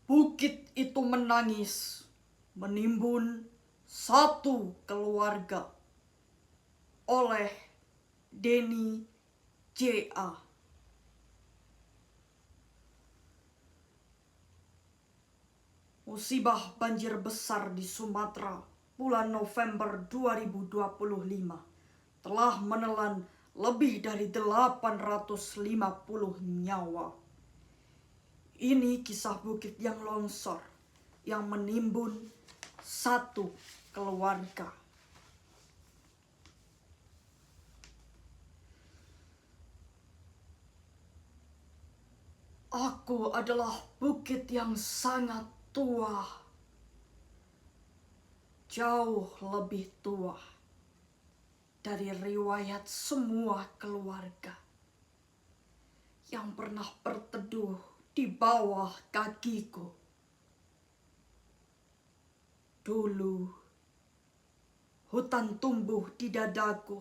Bukit itu menangis, menimbun satu keluarga. Oleh Denny J.A. Musibah banjir besar di Sumatera bulan November 2025 telah menelan lebih dari 850 nyawa. Ini kisah bukit yang longsor yang menimbun satu keluarga. Aku adalah bukit yang sangat tua, jauh lebih tua dari riwayat semua keluarga yang pernah berteduh di bawah kakiku. Dulu, hutan tumbuh di dadaku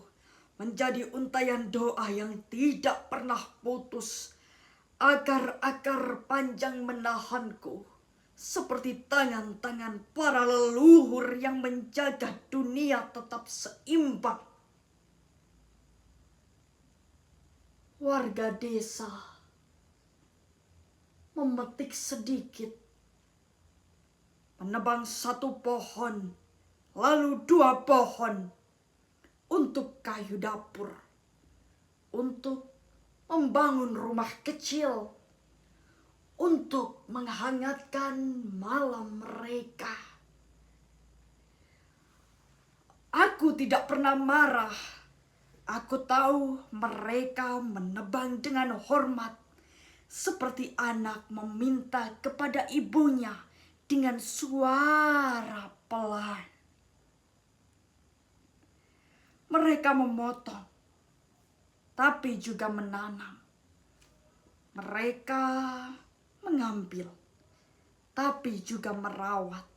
menjadi untayan doa yang tidak pernah putus. Akar-akar panjang menahanku seperti tangan-tangan para leluhur yang menjaga dunia tetap seimbang. Warga desa memetik sedikit, menebang satu pohon, lalu dua pohon untuk kayu dapur, untuk membangun rumah kecil, untuk menghangatkan malam mereka. Aku tidak pernah marah. Aku tahu mereka menebang dengan hormat, seperti anak meminta kepada ibunya dengan suara pelan. Mereka memotong, tapi juga menanam. Mereka mengambil, tapi juga merawat.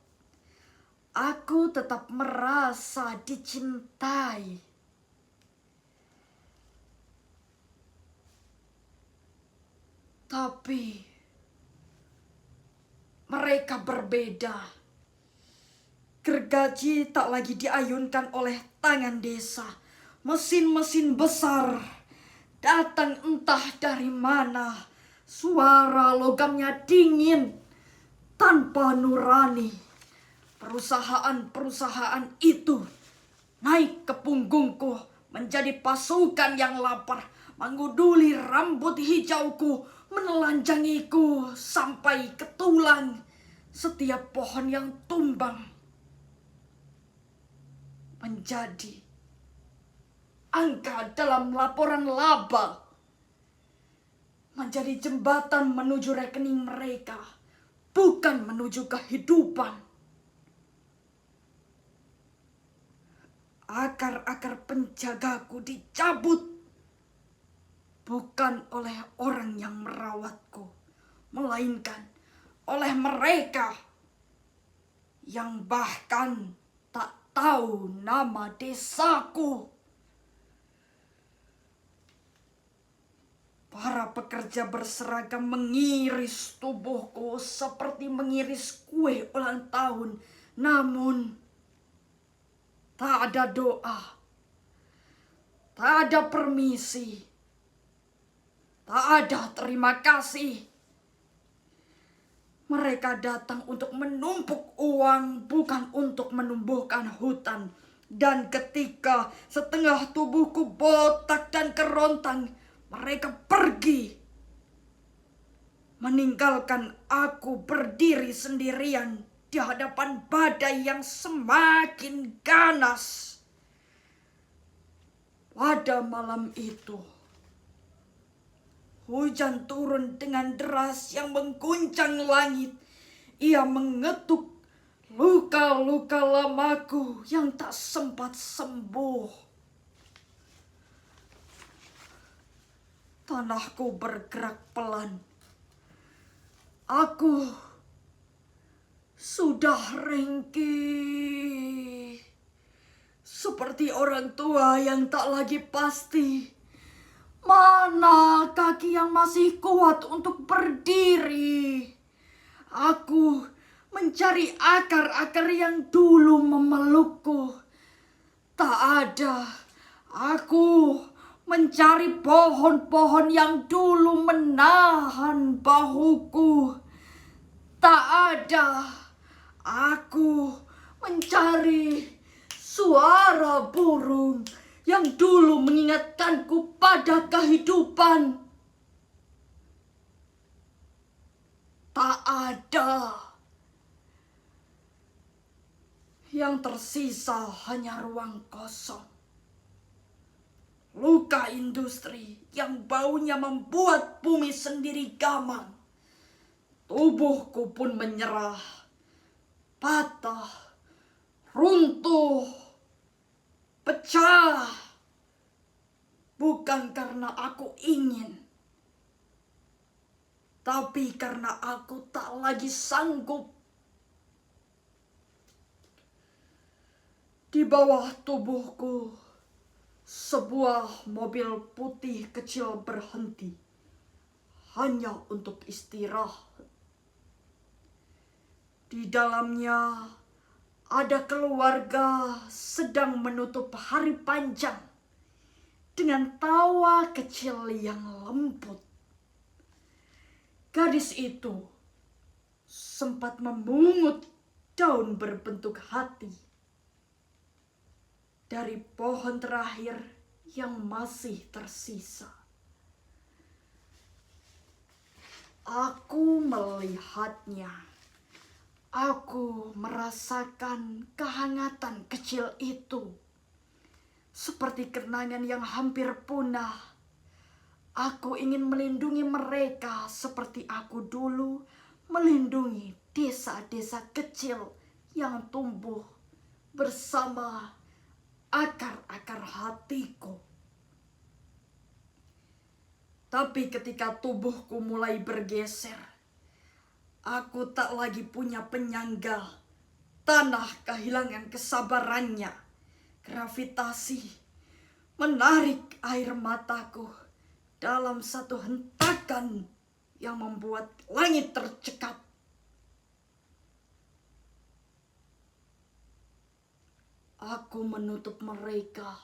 Aku tetap merasa dicintai. Tapi mereka berbeda. Gergaji tak lagi diayunkan oleh tangan desa. Mesin-mesin besar datang entah dari mana. Suara logamnya dingin, tanpa nurani. Perusahaan-perusahaan itu naik ke punggungku menjadi pasukan yang lapar, menguduli rambut hijauku, menelanjangiku sampai ke tulang. Setiap pohon yang tumbang menjadi angka dalam laporan laba, menjadi jembatan menuju rekening mereka, bukan menuju kehidupan. Akar-akar penjagaku dicabut, bukan oleh orang yang merawatku, melainkan oleh mereka yang bahkan tak tahu nama desaku. Para pekerja berseragam mengiris tubuhku seperti mengiris kue ulang tahun. Namun, tak ada doa, tak ada permisi, tak ada terima kasih. Mereka datang untuk menumpuk uang, bukan untuk menumbuhkan hutan. Dan ketika setengah tubuhku botak dan kerontang, mereka pergi, meninggalkan aku berdiri sendirian di hadapan badai yang semakin ganas. Pada malam itu, hujan turun dengan deras yang mengguncang langit. Ia mengetuk luka-luka lamaku yang tak sempat sembuh. Tanahku bergerak pelan. Aku sudah ringkih, seperti orang tua yang tak lagi pasti. Mana kaki yang masih kuat untuk berdiri? Aku mencari akar-akar yang dulu memelukku. Tak ada. Aku mencari pohon-pohon yang dulu menahan bahuku. Tak ada. Aku mencari suara burung yang dulu mengingatkanku pada kehidupan. Tak ada. Yang tersisa hanya ruang kosong. Luka industri yang baunya membuat bumi sendiri gamang. Tubuhku pun menyerah, patah, runtuh, pecah. Bukan karena aku ingin, tapi karena aku tak lagi sanggup. Di bawah tubuhku, sebuah mobil putih kecil berhenti, hanya untuk istirahat. Di dalamnya ada keluarga sedang menutup hari panjang dengan tawa kecil yang lembut. Gadis itu sempat memungut daun berbentuk hati dari pohon terakhir yang masih tersisa. Aku melihatnya. Aku merasakan kehangatan kecil itu. Seperti kenangan yang hampir punah. Aku ingin melindungi mereka seperti aku dulu melindungi desa-desa kecil yang tumbuh bersama akar-akar hatiku. Tapi ketika tubuhku mulai bergeser, aku tak lagi punya penyangga. Tanah kehilangan kesabarannya. Gravitasi menarik air mataku dalam satu hentakan yang membuat langit tercekat. Aku menutup mereka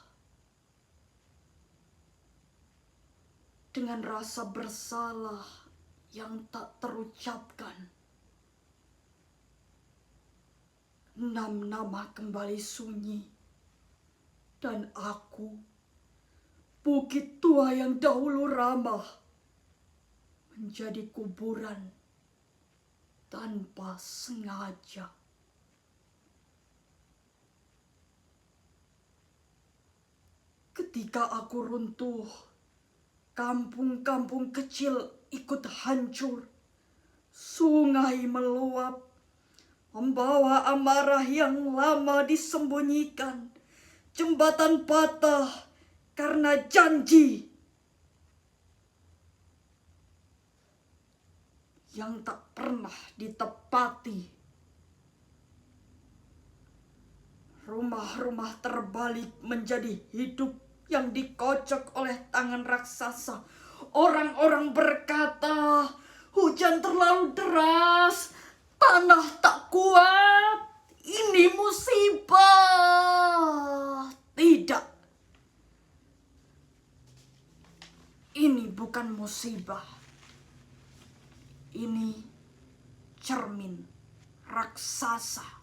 dengan rasa bersalah yang tak terucapkan. 6 nama kembali sunyi, dan aku, bukit tua yang dahulu ramah, menjadi kuburan tanpa sengaja. Ketika aku runtuh, kampung-kampung kecil ikut hancur. Sungai meluap, membawa amarah yang lama disembunyikan. Jembatan patah karena janji yang tak pernah ditepati. Rumah-rumah terbalik menjadi hidup yang dikocok oleh tangan raksasa. Orang-orang berkata, hujan terlalu deras, tanah tak kuat, ini musibah. Tidak. Ini bukan musibah. Ini cermin raksasa.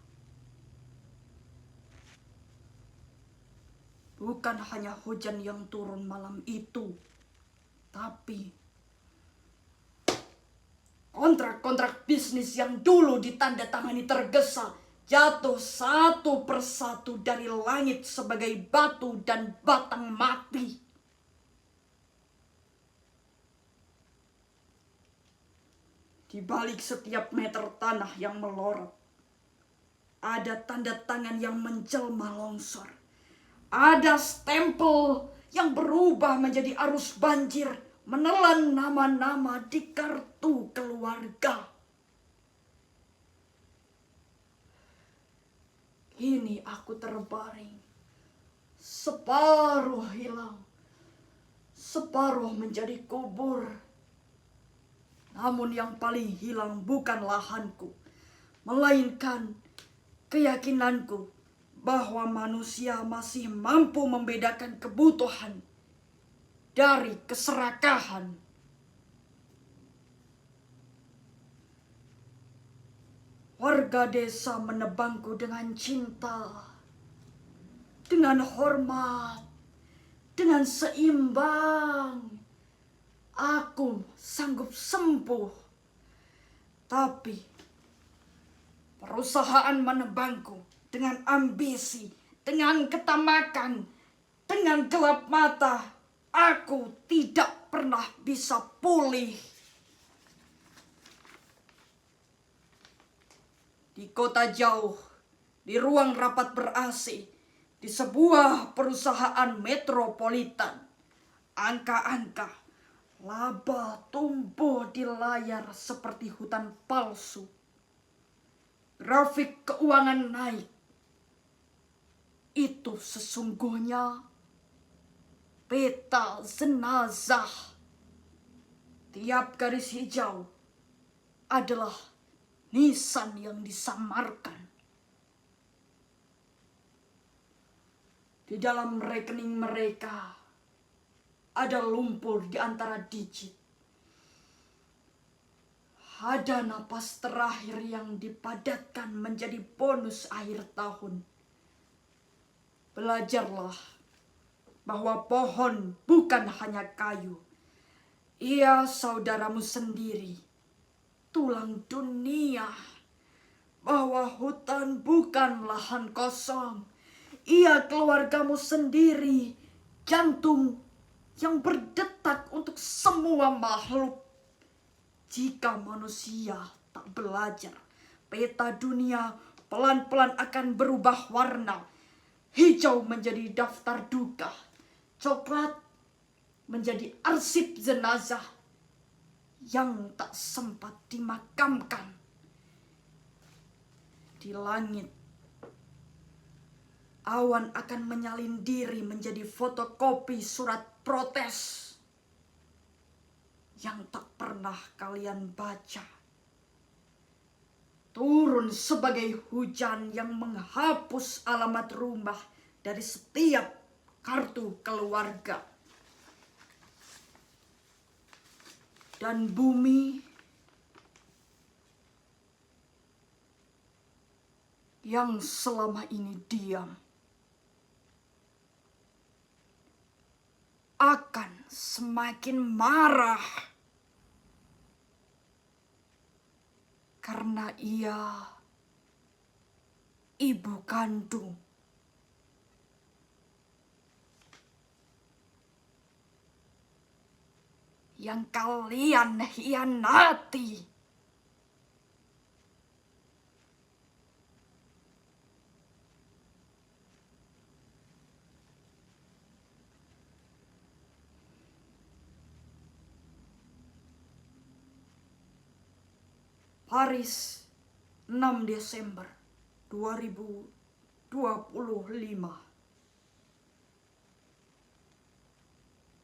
Bukan hanya hujan yang turun malam itu, tapi kontrak-kontrak bisnis yang dulu ditandatangani tergesa jatuh satu persatu dari langit sebagai batu dan batang mati. Di balik setiap meter tanah yang melorot, ada tanda tangan yang menjelma longsor. Ada stempel yang berubah menjadi arus banjir, menelan nama-nama di kartu keluarga. Kini aku terbaring, separuh hilang, separuh menjadi kubur. Namun yang paling hilang bukan lahanku, melainkan keyakinanku bahwa manusia masih mampu membedakan kebutuhan dari keserakahan. Warga desa menebangku dengan cinta, dengan hormat, dengan seimbang. Aku sanggup sembuh, tapi perusahaan menebangku dengan ambisi, dengan ketamakan, dengan gelap mata. Aku tidak pernah bisa pulih. Di kota jauh, di ruang rapat ber-AC, di sebuah perusahaan metropolitan, angka-angka laba tumbuh di layar seperti hutan palsu. Grafik keuangan naik. Itu sesungguhnya peta jenazah. Tiap garis hijau adalah nisan yang disamarkan. Di dalam rekening mereka ada lumpur di antara digit. Ada napas terakhir yang dipadatkan menjadi bonus akhir tahun. Belajarlah bahwa pohon bukan hanya kayu. Ia saudaramu sendiri, tulang dunia. Bahwa hutan bukan lahan kosong. Ia keluargamu sendiri, jantung yang berdetak untuk semua makhluk. Jika manusia tak belajar, peta dunia pelan-pelan akan berubah warna. Hijau menjadi daftar duka, coklat menjadi arsip jenazah yang tak sempat dimakamkan. Di langit, awan akan menyalin diri menjadi fotokopi surat protes yang tak pernah kalian baca. Turun sebagai hujan yang menghapus alamat rumah dari setiap kartu keluarga. Dan bumi yang selama ini diam akan semakin marah karena ia ibu kandung. Yang kalian hianati. Paris, 6 Desember 2025.